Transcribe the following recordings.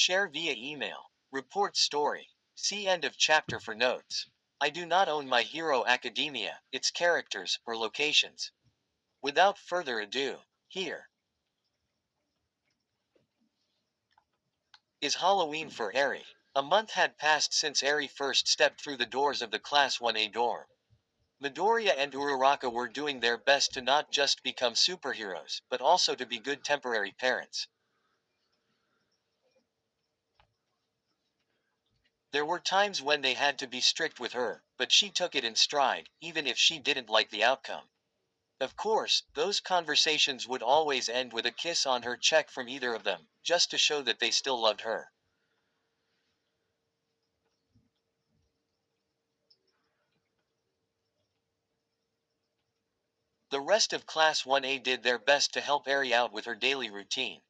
Share via email. Report story. See end of chapter for notes. I do not own My Hero Academia, its characters, or locations. Without further ado, here is Halloween for Eri. A month had passed since Eri first stepped through the doors of the Class 1A dorm. Midoriya and Uraraka were doing their best to not just become superheroes, but also to be good temporary parents. There were times when they had to be strict with her, but she took it in stride, even if she didn't like the outcome. Of course, those conversations would always end with a kiss on her cheek from either of them, just to show that they still loved her. The rest of Class 1A did their best to help Eri out with her daily routine.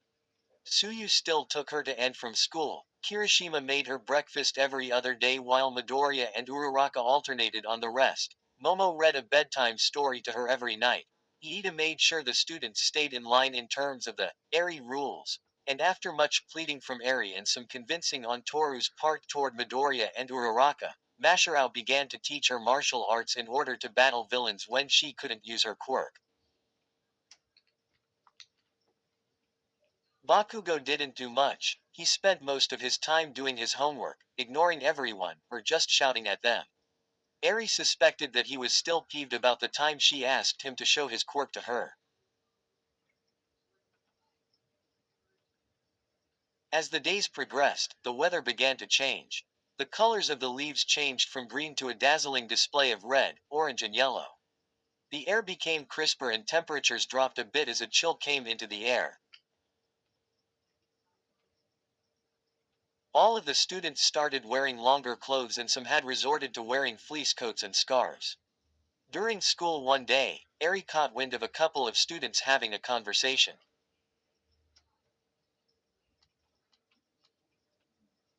Suyu still took her to and from school. Kirishima made her breakfast every other day while Midoriya and Uraraka alternated on the rest. Momo read a bedtime story to her every night. Iida made sure the students stayed in line in terms of the Eri rules. And after much pleading from Eri and some convincing on Toru's part toward Midoriya and Uraraka, Masharao began to teach her martial arts in order to battle villains when she couldn't use her quirk. Bakugo didn't do much. He spent most of his time doing his homework, ignoring everyone, or just shouting at them. Eri suspected that he was still peeved about the time she asked him to show his quirk to her. As the days progressed, the weather began to change. The colors of the leaves changed from green to a dazzling display of red, orange and yellow. The air became crisper and temperatures dropped a bit as a chill came into the air. All of the students started wearing longer clothes and some had resorted to wearing fleece coats and scarves. During school one day, Eri caught wind of a couple of students having a conversation.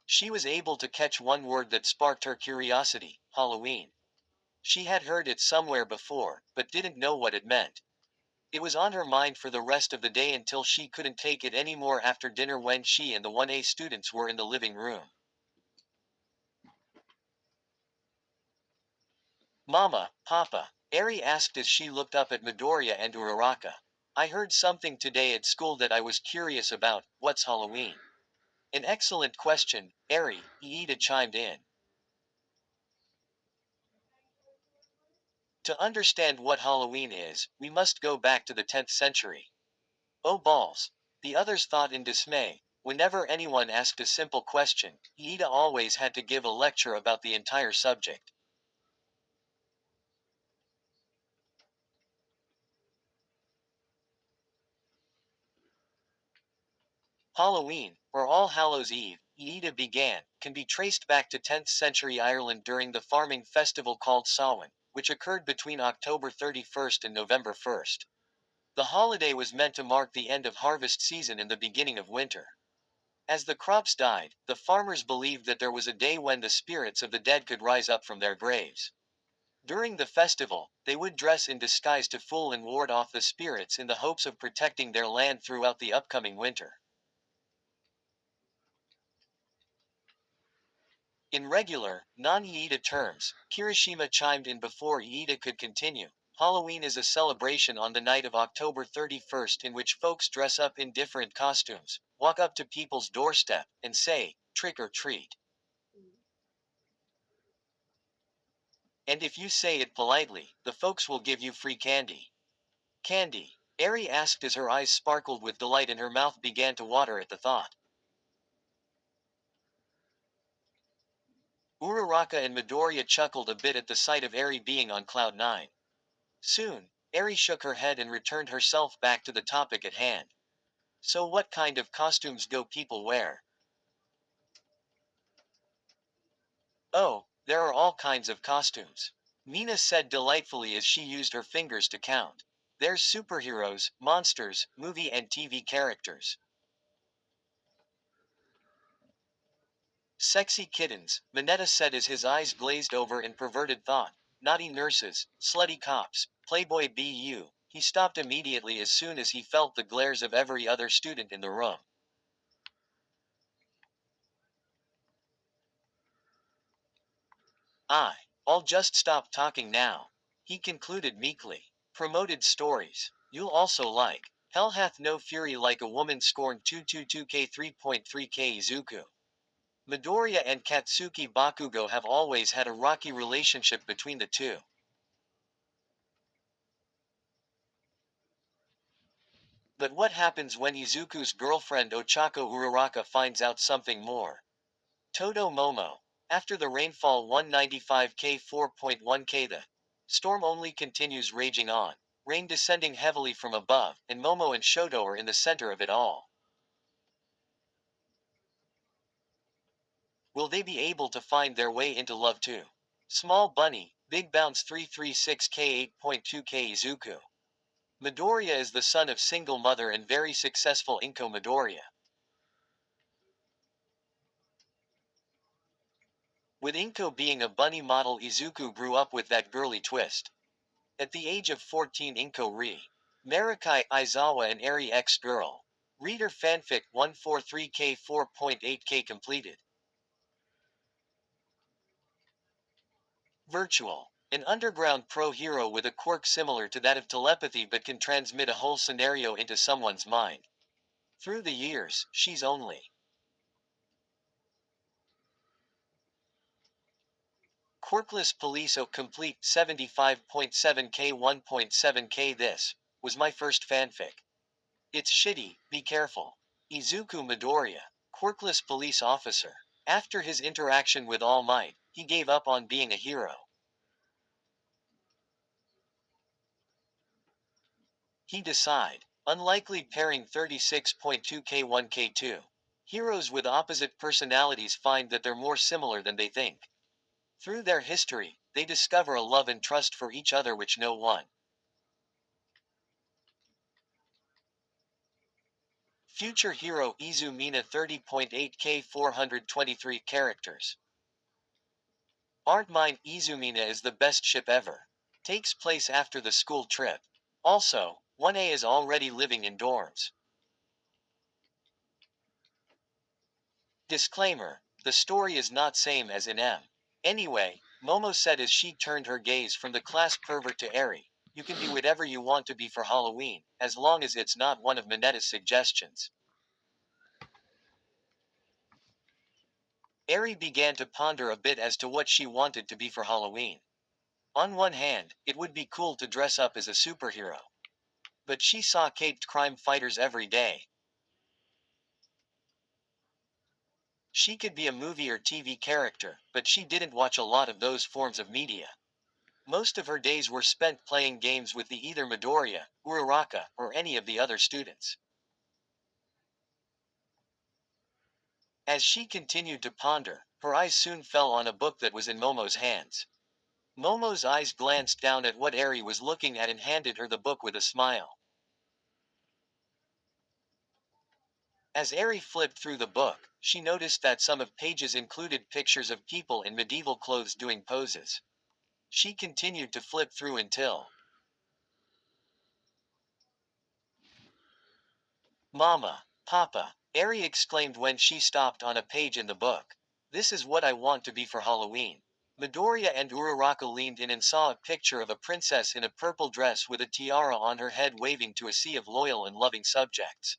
She was able to catch one word that sparked her curiosity: Halloween. She had heard it somewhere before, but didn't know what it meant. It was on her mind for the rest of the day until she couldn't take it anymore after dinner when she and the 1A students were in the living room. Mama, Papa, Eri asked as she looked up at Midoriya and Uraraka. I heard something today at school that I was curious about. What's Halloween? An excellent question, Eri, Iida chimed in. To understand what Halloween is, we must go back to the 10th century. Oh balls! The others thought in dismay. Whenever anyone asked a simple question, Iida always had to give a lecture about the entire subject. Halloween, or All Hallows Eve, Iida began, can be traced back to 10th century Ireland during the farming festival called Samhain, which occurred between October 31st and November 1st. The holiday was meant to mark the end of harvest season and the beginning of winter. As the crops died, the farmers believed that there was a day when the spirits of the dead could rise up from their graves. During the festival, they would dress in disguise to fool and ward off the spirits in the hopes of protecting their land throughout the upcoming winter. In regular, non-Iida terms, Kirishima chimed in before Iida could continue. Halloween is a celebration on the night of October 31st in which folks dress up in different costumes, walk up to people's doorstep, and say, trick or treat. And if you say it politely, the folks will give you free candy. Candy? Eri asked as her eyes sparkled with delight and her mouth began to water at the thought. Uraraka and Midoriya chuckled a bit at the sight of Eri being on cloud nine. Soon, Eri shook her head and returned herself back to the topic at hand. So what kind of costumes go people wear? Oh, there are all kinds of costumes. Mina said delightfully as she used her fingers to count. There's superheroes, monsters, movie and TV characters. Sexy kittens, Mineta said as his eyes glazed over in perverted thought. Naughty nurses, slutty cops, playboy BU. He stopped immediately as soon as he felt the glares of every other student in the room. I'll just stop talking now. He concluded meekly. Promoted stories. You'll also like. Hell hath no fury like a woman scorned 222k 3.3k Izuku. Midoriya and Katsuki Bakugo have always had a rocky relationship between the two. But what happens when Izuku's girlfriend Ochako Uraraka finds out something more? Todo Momo. After the rainfall 195k 4.1k, the storm only continues raging on, rain descending heavily from above, and Momo and Shoto are in the center of it all. Will they be able to find their way into love too? Small Bunny, Big Bounce 336k 8.2k Izuku. Midoriya is the son of single mother and very successful Inko Midoriya. With Inko being a bunny model, Izuku grew up with that girly twist. At the age of 14, Inko Marikai Aizawa and Eri X Girl. Reader Fanfic 143k 4.8k completed. Virtual. An underground pro hero with a quirk similar to that of telepathy but can transmit a whole scenario into someone's mind. Through the years, she's only Quirkless Police complete 75.7k 1.7k. This was my first fanfic. It's shitty, be careful. Izuku Midoriya, quirkless police officer. After his interaction with All Might, he gave up on being a hero. He decide. Unlikely pairing 36.2k 1k2. Heroes with opposite personalities find that they're more similar than they think. Through their history, they discover a love and trust for each other which no one. Future hero Izumina 30.8k 423 characters. Aren't mine? Izumina is the best ship ever. Takes place after the school trip. Also, 1A is already living in dorms. Disclaimer: the story is not same as in M. Anyway, Momo said as she turned her gaze from the class pervert to Eri, you can be whatever you want to be for Halloween, as long as it's not one of Minetta's suggestions. Eri began to ponder a bit as to what she wanted to be for Halloween. On one hand, it would be cool to dress up as a superhero. But she saw caped crime fighters every day. She could be a movie or TV character, but she didn't watch a lot of those forms of media. Most of her days were spent playing games with the either Midoriya, Uraraka, or any of the other students. As she continued to ponder, her eyes soon fell on a book that was in Momo's hands. Momo's eyes glanced down at what Eri was looking at and handed her the book with a smile. As Eri flipped through the book, she noticed that some of pages included pictures of people in medieval clothes doing poses. She continued to flip through until Mama, Papa, Eri exclaimed when she stopped on a page in the book. This is what I want to be for Halloween. Midoriya and Uraraka leaned in and saw a picture of a princess in a purple dress with a tiara on her head waving to a sea of loyal and loving subjects.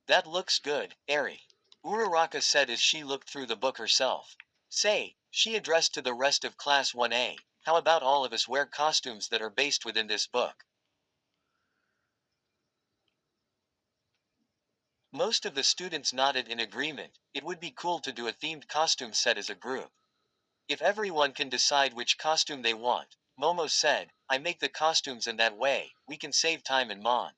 That looks good, Eri. Uraraka said as she looked through the book herself. Say, she addressed to the rest of Class 1A, how about all of us wear costumes that are based within this book? Most of the students nodded in agreement. It would be cool to do a themed costume set as a group. If everyone can decide which costume they want, Momo said, I make the costumes and that way, we can save time and mon.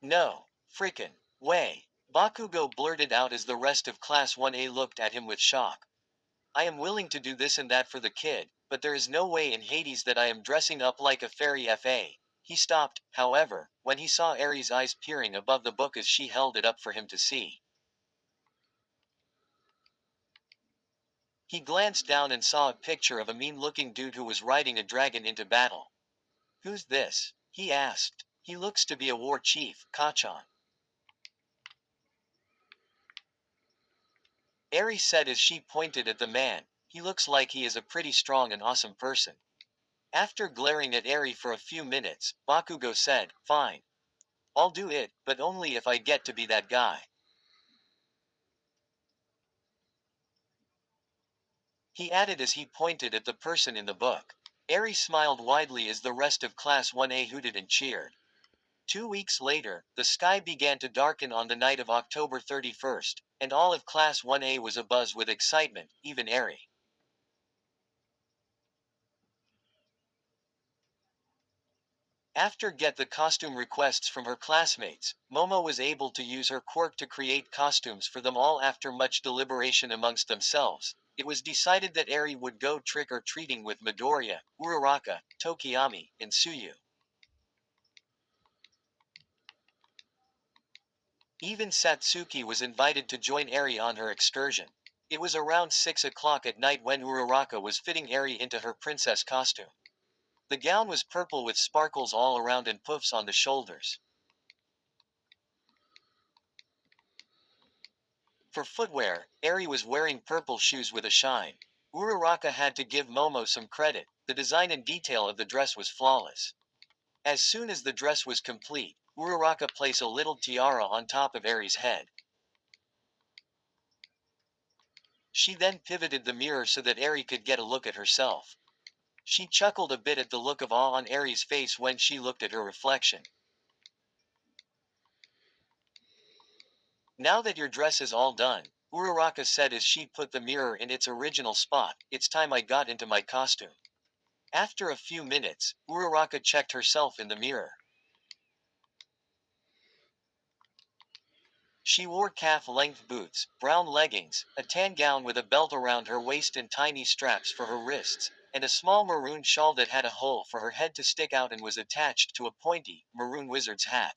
No, frickin' way. Bakugo blurted out as the rest of Class 1A looked at him with shock. I am willing to do this and that for the kid, but there is no way in Hades that I am dressing up like a fairy FA. He stopped, however, when he saw Eri's eyes peering above the book as she held it up for him to see. He glanced down and saw a picture of a mean-looking dude who was riding a dragon into battle. Who's this? He asked. He looks to be a war chief, Kacchan. Eri said as she pointed at the man. He looks like he is a pretty strong and awesome person. After glaring at Eri for a few minutes, Bakugo said, fine. I'll do it, but only if I get to be that guy. He added as he pointed at the person in the book. Eri smiled widely as the rest of Class 1A hooted and cheered. 2 weeks later, the sky began to darken on the night of October 31st, and all of Class 1A was abuzz with excitement, even Eri. After get the costume requests from her classmates, Momo was able to use her quirk to create costumes for them all. After much deliberation amongst themselves, it was decided that Eri would go trick-or-treating with Midoriya, Uraraka, Tokiyami, and Tsuyu. Even Satsuki was invited to join Eri on her excursion. It was around 6 o'clock at night when Uraraka was fitting Eri into her princess costume. The gown was purple with sparkles all around and puffs on the shoulders. For footwear, Eri was wearing purple shoes with a shine. Uraraka had to give Momo some credit. The design and detail of the dress was flawless. As soon as the dress was complete, Uraraka placed a little tiara on top of Eri's head. She then pivoted the mirror so that Eri could get a look at herself. She chuckled a bit at the look of awe on Eri's face when she looked at her reflection. Now that your dress is all done, Uraraka said as she put the mirror in its original spot, it's time I got into my costume. After a few minutes, Uraraka checked herself in the mirror. She wore calf-length boots, brown leggings, a tan gown with a belt around her waist and tiny straps for her wrists, and a small maroon shawl that had a hole for her head to stick out and was attached to a pointy, maroon wizard's hat.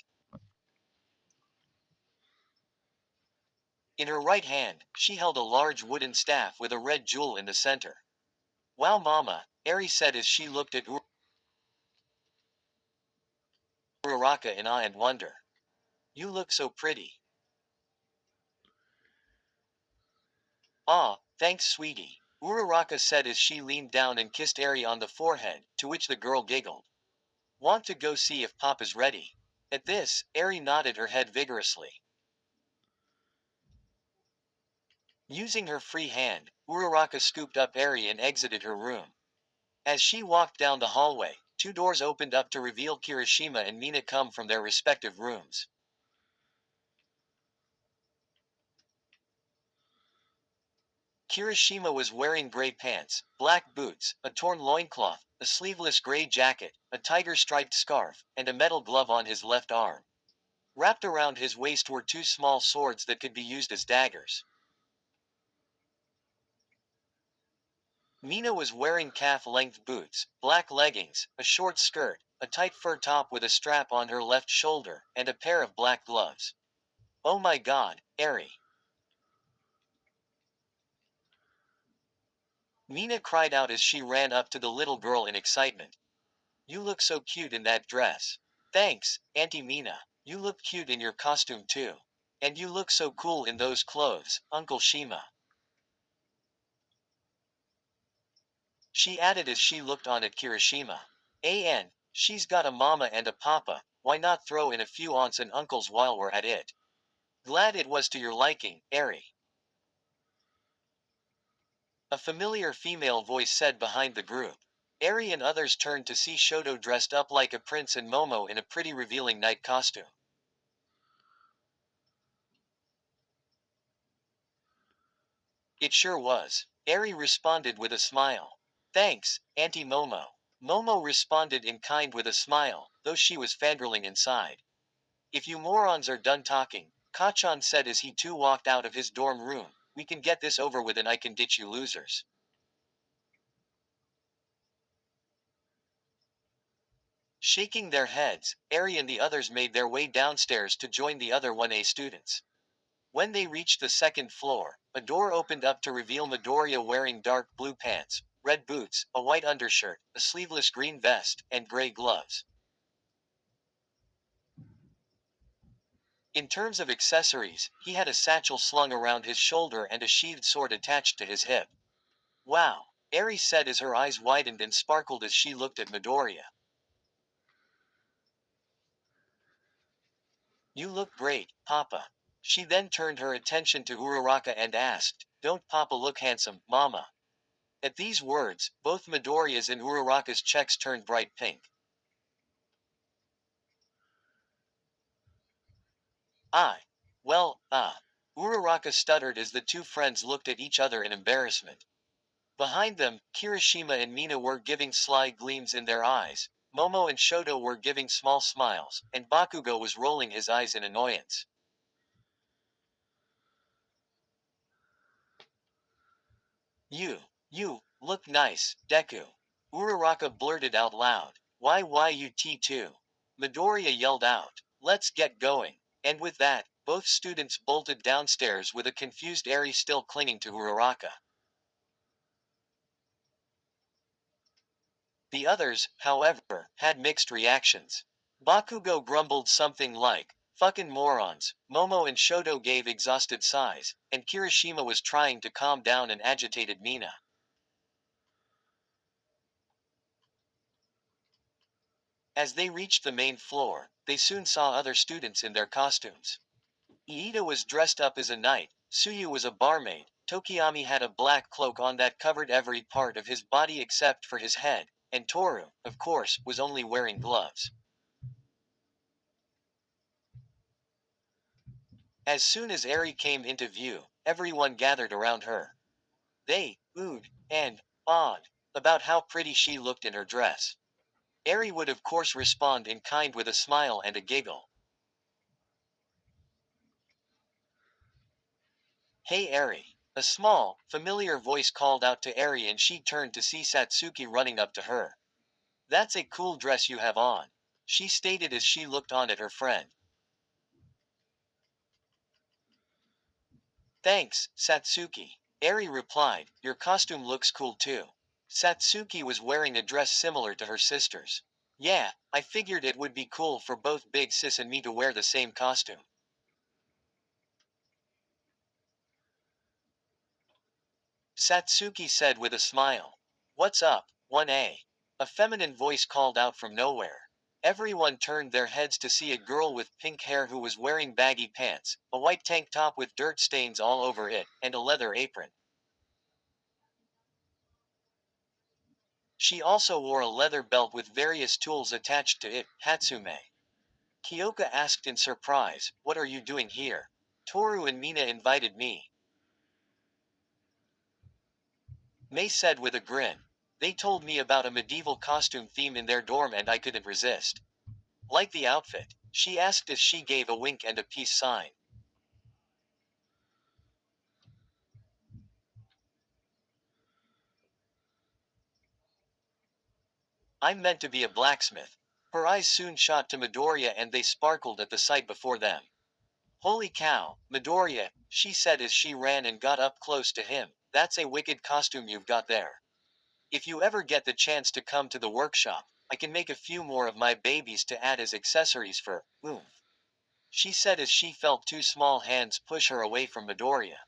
In her right hand, she held a large wooden staff with a red jewel in the center. Wow mama, Eri said as she looked at Uraraka in awe and wonder. You look so pretty. Ah, thanks sweetie, Uraraka said as she leaned down and kissed Eri on the forehead, to which the girl giggled. Want to go see if Papa's ready? At this, Eri nodded her head vigorously. Using her free hand, Uraraka scooped up Eri and exited her room. As she walked down the hallway, two doors opened up to reveal Kirishima and Mina come from their respective rooms. Kirishima was wearing gray pants, black boots, a torn loincloth, a sleeveless gray jacket, a tiger-striped scarf, and a metal glove on his left arm. Wrapped around his waist were two small swords that could be used as daggers. Mina was wearing calf-length boots, black leggings, a short skirt, a tight fur top with a strap on her left shoulder, and a pair of black gloves. Oh my god, Eri! Mina cried out as she ran up to the little girl in excitement. You look so cute in that dress. Thanks, Auntie Mina. You look cute in your costume too. And you look so cool in those clothes, Uncle Shima. She added as she looked on at Kirishima. She's got a mama and a papa, why not throw in a few aunts and uncles while we're at it? Glad it was to your liking, Eri. A familiar female voice said behind the group. Eri and others turned to see Shoto dressed up like a prince and Momo in a pretty revealing night costume. It sure was. Eri responded with a smile. Thanks, Auntie Momo. Momo responded in kind with a smile, though she was fangirling inside. If you morons are done talking, Kacchan said as he too walked out of his dorm room, we can get this over with and I can ditch you losers. Shaking their heads, Eri and the others made their way downstairs to join the other 1A students. When they reached the second floor, a door opened up to reveal Midoriya wearing dark blue pants, red boots, a white undershirt, a sleeveless green vest, and gray gloves. In terms of accessories, he had a satchel slung around his shoulder and a sheathed sword attached to his hip. Wow, Eri said as her eyes widened and sparkled as she looked at Midoriya. You look great, Papa. She then turned her attention to Uraraka and asked, Don't Papa look handsome, Mama? At these words, both Midoriya's and Uraraka's cheeks turned bright pink. I. Well, Uraraka stuttered as the two friends looked at each other in embarrassment. Behind them, Kirishima and Mina were giving sly gleams in their eyes, Momo and Shoto were giving small smiles, and Bakugo was rolling his eyes in annoyance. You look nice, Deku. Uraraka blurted out loud. Why you T2? Midoriya yelled out. Let's get going. And with that, both students bolted downstairs with a confused Eri still clinging to Uraraka. The others, however, had mixed reactions. Bakugo grumbled something like, fucking morons, Momo and Shoto gave exhausted sighs, and Kirishima was trying to calm down an agitated Mina. As they reached the main floor, they soon saw other students in their costumes. Iida was dressed up as a knight, Tsuyu was a barmaid, Tokiyami had a black cloak on that covered every part of his body except for his head, and Toru, of course, was only wearing gloves. As soon as Eri came into view, everyone gathered around her. They oohed and awed about how pretty she looked in her dress. Eri would of course respond in kind with a smile and a giggle. Hey Eri. A small, familiar voice called out to Eri and she turned to see Satsuki running up to her. That's a cool dress you have on, she stated as she looked on at her friend. Thanks, Satsuki. Eri replied, your costume looks cool too. Satsuki was wearing a dress similar to her sister's. Yeah, I figured it would be cool for both Big Sis and me to wear the same costume. Satsuki said with a smile. What's up, 1A? A feminine voice called out from nowhere. Everyone turned their heads to see a girl with pink hair who was wearing baggy pants, a white tank top with dirt stains all over it, and a leather apron. She also wore a leather belt with various tools attached to it, Hatsume. Kyoka asked in surprise, what are you doing here? Toru and Mina invited me. Mei said with a grin. They told me about a medieval costume theme in their dorm and I couldn't resist. Like the outfit? She asked as she gave a wink and a peace sign. I'm meant to be a blacksmith. Her eyes soon shot to Midoriya and they sparkled at the sight before them. Holy cow, Midoriya, she said as she ran and got up close to him, that's a wicked costume you've got there. If you ever get the chance to come to the workshop, I can make a few more of my babies to add as accessories for, oomph. She said as she felt two small hands push her away from Midoriya.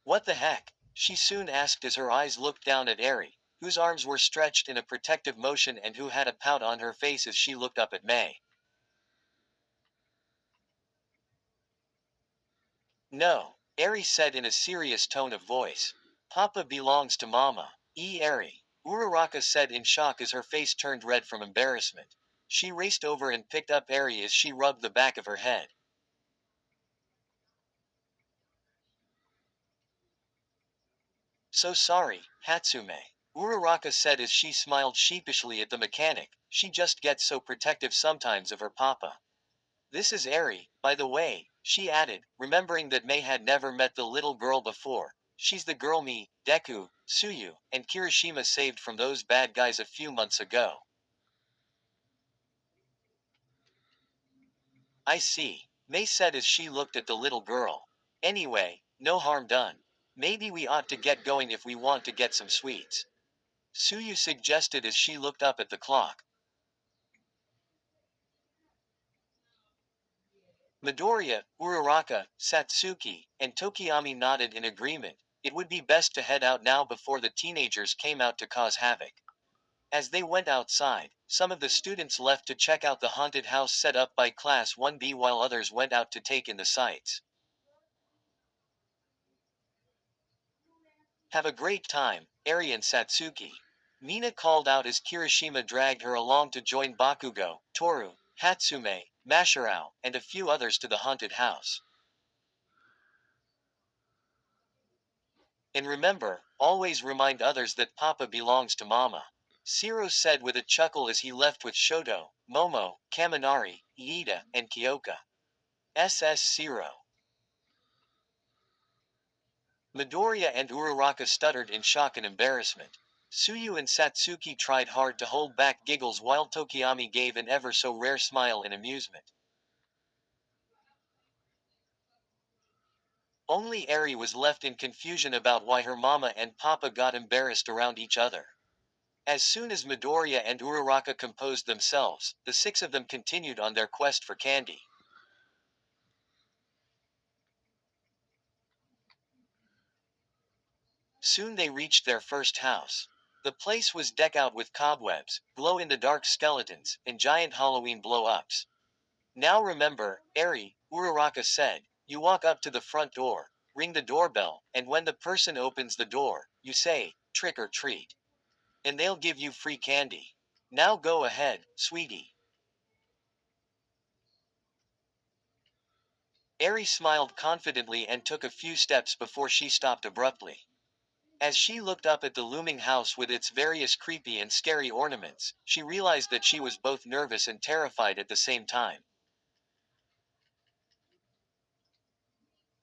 What the heck? She soon asked as her eyes looked down at Eri, whose arms were stretched in a protective motion and who had a pout on her face as she looked up at Mei. No, Eri said in a serious tone of voice. Papa belongs to Mama. Eri. Uraraka said in shock as her face turned red from embarrassment. She raced over and picked up Eri as she rubbed the back of her head. So sorry, Hatsume. Uraraka said as she smiled sheepishly at the mechanic, she just gets so protective sometimes of her papa. This is Eri, by the way, she added, remembering that Mei had never met the little girl before. She's the girl me, Deku, Tsuyu, and Kirishima saved from those bad guys a few months ago. I see, Mei said as she looked at the little girl. Anyway, no harm done. Maybe we ought to get going if we want to get some sweets. Tsuyu suggested as she looked up at the clock. Midoriya, Uraraka, Satsuki, and Tokiyami nodded in agreement. It would be best to head out now before the teenagers came out to cause havoc. As they went outside, some of the students left to check out the haunted house set up by Class 1B while others went out to take in the sights. Have a great time, Eri and Satsuki. Mina called out as Kirishima dragged her along to join Bakugo, Toru, Hatsume, Masharao, and a few others to the haunted house. And remember, always remind others that Papa belongs to Mama. Shiro said with a chuckle as he left with Shoto, Momo, Kaminari, Iida, and Kyoka. Shiro. Midoriya and Uraraka stuttered in shock and embarrassment. Tsuyu and Satsuki tried hard to hold back giggles while Tokiyami gave an ever so rare smile in amusement. Only Eri was left in confusion about why her mama and papa got embarrassed around each other. As soon as Midoriya and Uraraka composed themselves, the six of them continued on their quest for candy. Soon they reached their first house. The place was decked out with cobwebs, glow-in-the-dark skeletons, and giant Halloween blow-ups. Now remember, Eri, Uraraka said, you walk up to the front door, ring the doorbell, and when the person opens the door, you say, trick or treat. And they'll give you free candy. Now go ahead, sweetie. Eri smiled confidently and took a few steps before she stopped abruptly. As she looked up at the looming house with its various creepy and scary ornaments, she realized that she was both nervous and terrified at the same time.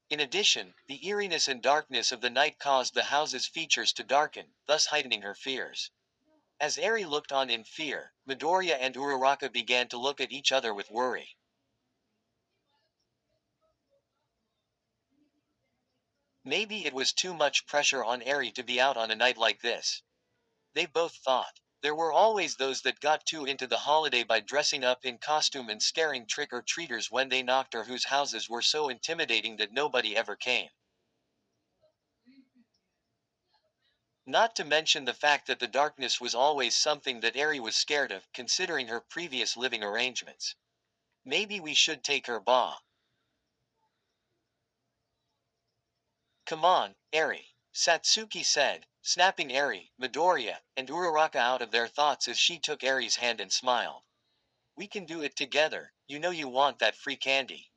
In addition, the eeriness and darkness of the night caused the house's features to darken, thus heightening her fears. As Eri looked on in fear, Midoriya and Uraraka began to look at each other with worry. Maybe it was too much pressure on Eri to be out on a night like this. They both thought. There were always those that got too into the holiday by dressing up in costume and scaring trick-or-treaters when they knocked or whose houses were so intimidating that nobody ever came. Not to mention the fact that the darkness was always something that Eri was scared of, considering her previous living arrangements. Maybe we should take her ba. Come on, Eri. Satsuki said, snapping Eri, Midoriya, and Uraraka out of their thoughts as she took Eri's hand and smiled. We can do it together, you know you want that free candy.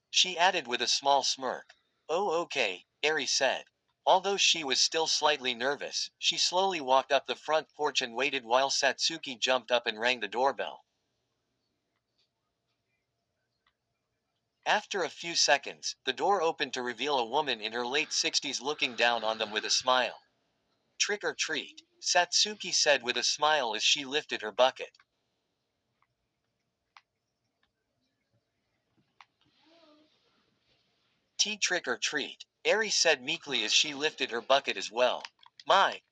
She added with a small smirk. Oh okay, Eri said. Although she was still slightly nervous, she slowly walked up the front porch and waited while Satsuki jumped up and rang the doorbell. After a few seconds, the door opened to reveal a woman in her late 60s looking down on them with a smile. Trick or treat, Satsuki said with a smile as she lifted her bucket. Tea trick or treat, Eri said meekly as she lifted her bucket as well. My,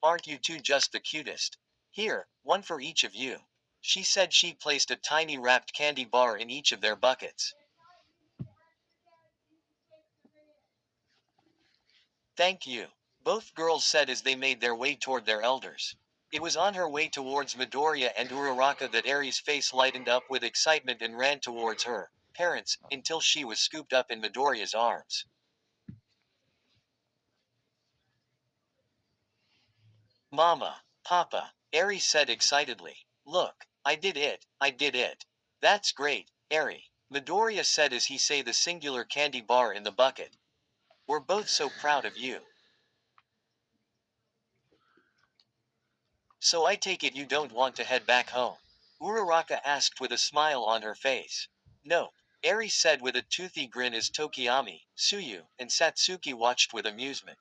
aren't you two just the cutest? Here, one for each of you. She said she placed a tiny wrapped candy bar in each of their buckets. Thank you. Both girls said as they made their way toward their elders. It was on her way towards Midoriya and Uraraka that Eri's face lightened up with excitement and ran towards her parents, until she was scooped up in Midoriya's arms. Mama, Papa, Eri said excitedly. Look, I did it. That's great, Eri, Midoriya said as he say the singular candy bar in the bucket. We're both so proud of you. So I take it you don't want to head back home? Uraraka asked with a smile on her face. No, Eri said with a toothy grin as Tokiyami, Tsuyu, and Satsuki watched with amusement.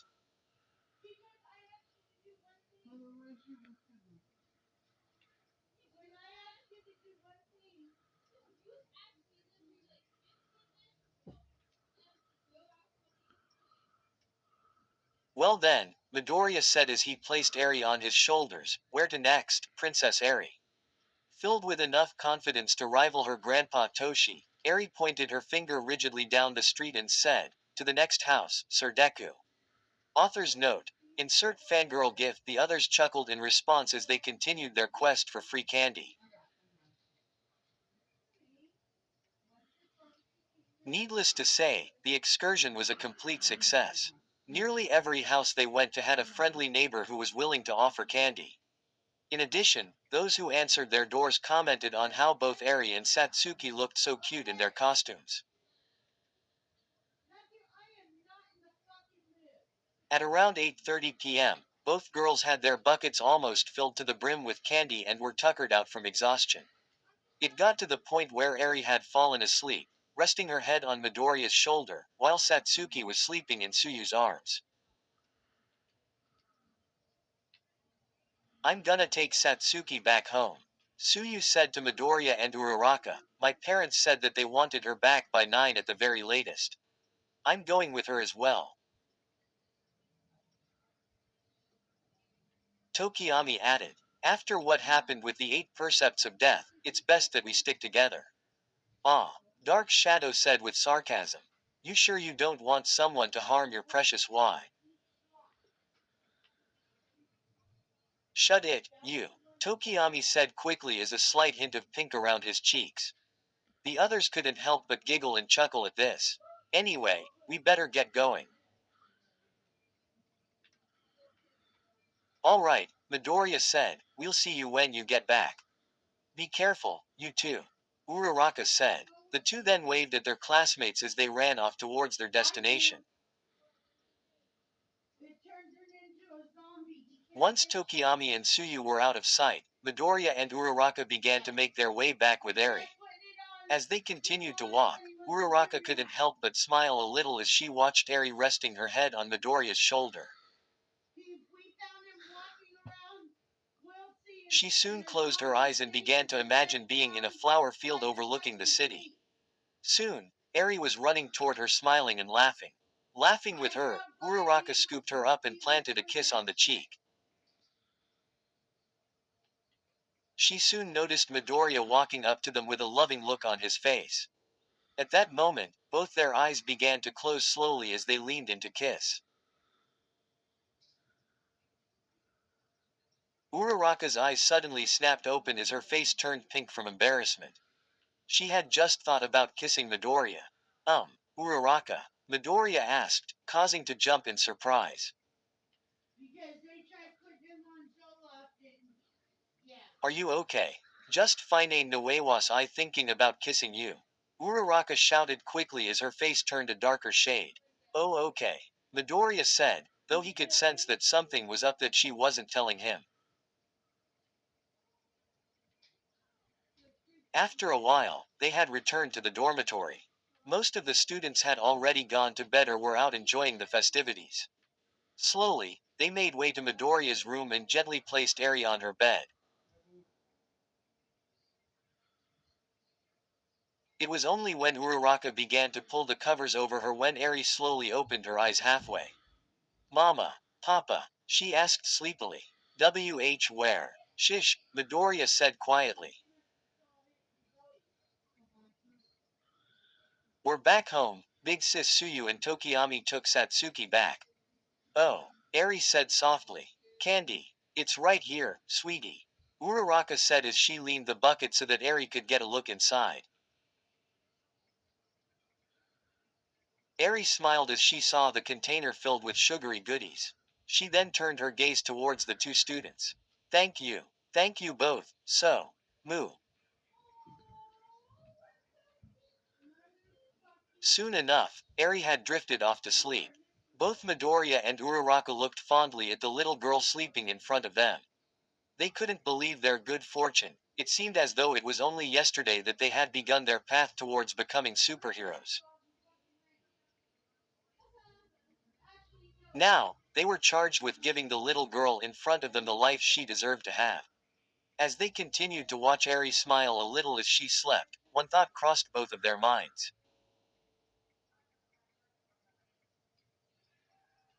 Well then, Midoriya said as he placed Eri on his shoulders, where to next, Princess Eri? Filled with enough confidence to rival her grandpa Toshi, Eri pointed her finger rigidly down the street and said, "To the next house, Sir Deku." Author's note. Insert fangirl gif. The others chuckled in response as they continued their quest for free candy. Needless to say, the excursion was a complete success. Nearly every house they went to had a friendly neighbor who was willing to offer candy. In addition, those who answered their doors commented on how both Eri and Satsuki looked so cute in their costumes. At around 8:30 p.m., both girls had their buckets almost filled to the brim with candy and were tuckered out from exhaustion. It got to the point where Eri had fallen asleep, resting her head on Midoriya's shoulder, while Satsuki was sleeping in Suyu's arms. "I'm gonna take Satsuki back home," Suyu said to Midoriya and Uraraka. "My parents said that they wanted her back by 9 at the very latest. I'm going with her as well." Tokiyami added, "After what happened with the 8 percepts of death, it's best that we stick together." "Ah," Dark Shadow said with sarcasm. "You sure you don't want someone to harm your precious Y?" "Shut it, you," Tokiyami said quickly as a slight hint of pink around his cheeks. The others couldn't help but giggle and chuckle at this. "Anyway, we better get going." "All right," Midoriya said, "we'll see you when you get back." "Be careful, you two," Uraraka said. The two then waved at their classmates as they ran off towards their destination. Once Tokiyami and Suyu were out of sight, Midoriya and Uraraka began to make their way back with Eri. As they continued to walk, Uraraka couldn't help but smile a little as she watched Eri resting her head on Midoriya's shoulder. She soon closed her eyes and began to imagine being in a flower field overlooking the city. Soon, Eri was running toward her smiling and laughing. Laughing with her, Uraraka scooped her up and planted a kiss on the cheek. She soon noticed Midoriya walking up to them with a loving look on his face. At that moment, both their eyes began to close slowly as they leaned in to kiss. Uraraka's eyes suddenly snapped open as her face turned pink from embarrassment. She had just thought about kissing Midoriya. Uraraka?" Midoriya asked, causing to jump in surprise. "Are you okay?" "Just fine. No way was I thinking about kissing you," Uraraka shouted quickly as her face turned a darker shade. "Oh, okay," Midoriya said, though he could sense that something was up that she wasn't telling him. After a while, they had returned to the dormitory. Most of the students had already gone to bed or were out enjoying the festivities. Slowly, they made way to Midoriya's room and gently placed Eri on her bed. It was only when Uraraka began to pull the covers over her when Eri slowly opened her eyes halfway. "Mama, Papa," she asked sleepily. Where? "Shish," Midoriya said quietly. "We're back home." Big sis Suyu and Tokiyami took Satsuki back. "Oh," Eri said softly. "Candy. It's right here, sweetie," Uraraka said as she leaned the bucket so that Eri could get a look inside. Eri smiled as she saw the container filled with sugary goodies. She then turned her gaze towards the two students. "Thank you. Thank you both, so. Moo." Soon enough, Eri had drifted off to sleep. Both Midoriya and Uraraka looked fondly at the little girl sleeping in front of them. They couldn't believe their good fortune. It seemed as though it was only yesterday that they had begun their path towards becoming superheroes. Now, they were charged with giving the little girl in front of them the life she deserved to have. As they continued to watch Eri smile a little as she slept, one thought crossed both of their minds.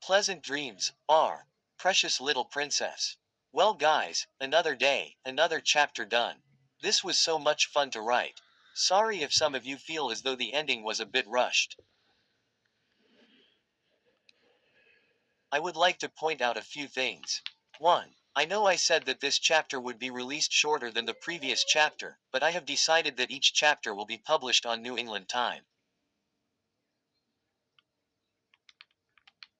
Pleasant dreams, our precious little princess. Well guys, another day, another chapter done. This was so much fun to write. Sorry if some of you feel as though the ending was a bit rushed. I would like to point out a few things. 1. I know I said that this chapter would be released shorter than the previous chapter, but I have decided that each chapter will be published on New England time.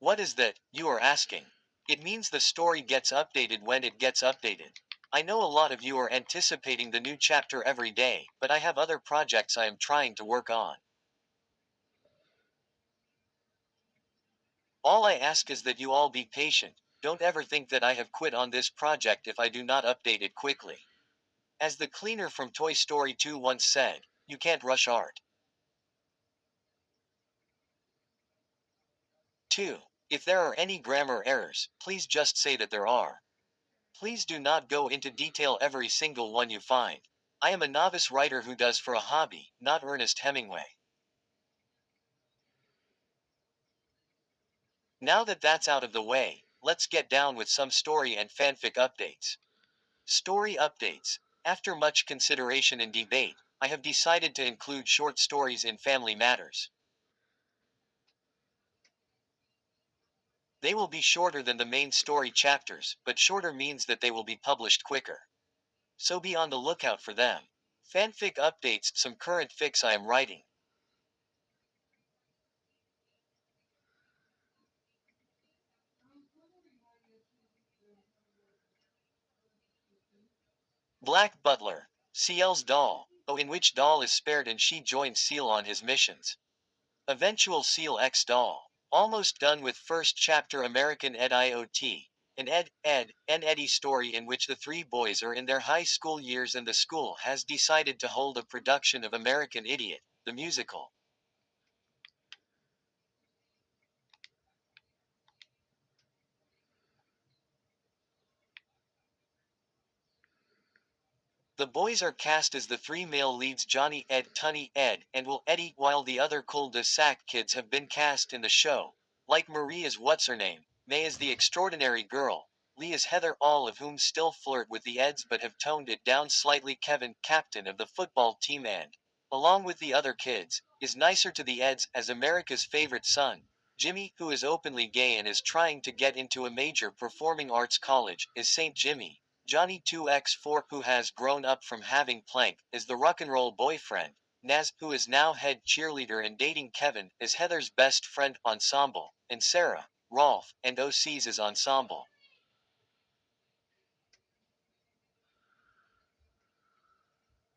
What is that, you are asking? It means the story gets updated when it gets updated. I know a lot of you are anticipating the new chapter every day, but I have other projects I am trying to work on. All I ask is that you all be patient. Don't ever think that I have quit on this project if I do not update it quickly. As the cleaner from Toy Story 2 once said, you can't rush art. 2. If there are any grammar errors, please just say that there are. Please do not go into detail every single one you find. I am a novice writer who does for a hobby, not Ernest Hemingway. Now that that's out of the way, let's get down with some story and fanfic updates. Story updates. After much consideration and debate, I have decided to include short stories in Family Matters. They will be shorter than the main story chapters, but shorter means that they will be published quicker. So be on the lookout for them. Fanfic updates, some current fics I am writing. Black Butler. Ciel's doll. Oh, in which doll is spared and she joins Ciel on his missions. Eventual Ciel X doll. Almost done with first chapter American Idiot. An Ed, and Eddie story in which the three boys are in their high school years and the school has decided to hold a production of American Idiot, the musical. The boys are cast as the three male leads Johnny, Ed, Tunny, Ed, and Will Eddie, while the other cul-de-sac kids have been cast in the show. Like Marie as what's-her-name, May is the extraordinary girl, Lee is Heather, all of whom still flirt with the Eds but have toned it down slightly. Kevin, captain of the football team and, along with the other kids, is nicer to the Eds as America's favorite son. Jimmy, who is openly gay and is trying to get into a major performing arts college, is Saint Jimmy. Johnny 2x4, who has grown up from having Plank, is the rock'n'roll boyfriend. Naz, who is now head cheerleader and dating Kevin, is Heather's best friend. Ensemble, and Sarah, Rolf, and OC's is Ensemble.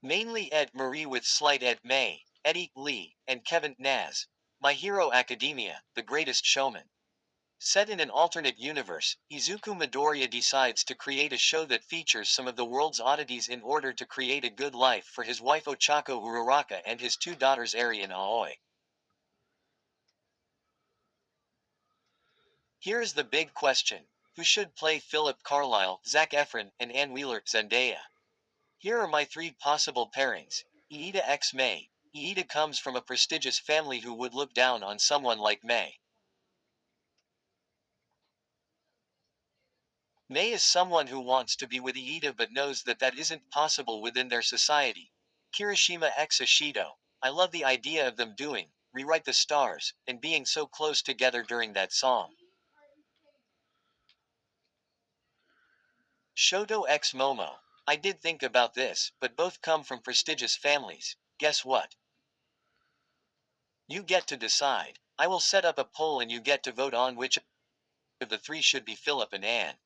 Mainly Ed Marie with slight Ed May, Eddie Lee, and Kevin Naz. My Hero Academia, The Greatest Showman. Set in an alternate universe, Izuku Midoriya decides to create a show that features some of the world's oddities in order to create a good life for his wife Ochako Uraraka and his two daughters Eri and Aoi. Here is the big question. Who should play Philip Carlyle, Zac Efron, and Ann Wheeler, Zendaya? Here are my three possible pairings. Iida x May. Iida comes from a prestigious family who would look down on someone like May. May is someone who wants to be with Iida but knows that that isn't possible within their society. Kirishima x Ishido. I love the idea of them doing, Rewrite the Stars, and being so close together during that song. Shoto x Momo. I did think about this, but both come from prestigious families. Guess what? You get to decide. I will set up a poll and you get to vote on which of the three should be Philip and Anne.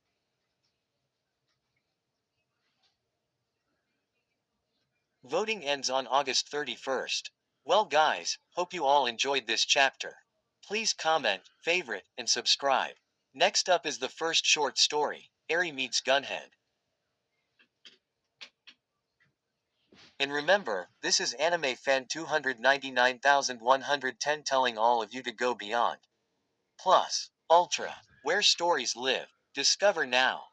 Voting ends on August 31st. Well guys, hope you all enjoyed this chapter. Please comment, favorite, and subscribe. Next up is the first short story, Eri meets Gunhead. And remember, this is Anime Fan 299,110 telling all of you to go beyond. Plus, Ultra, where stories live. Discover now.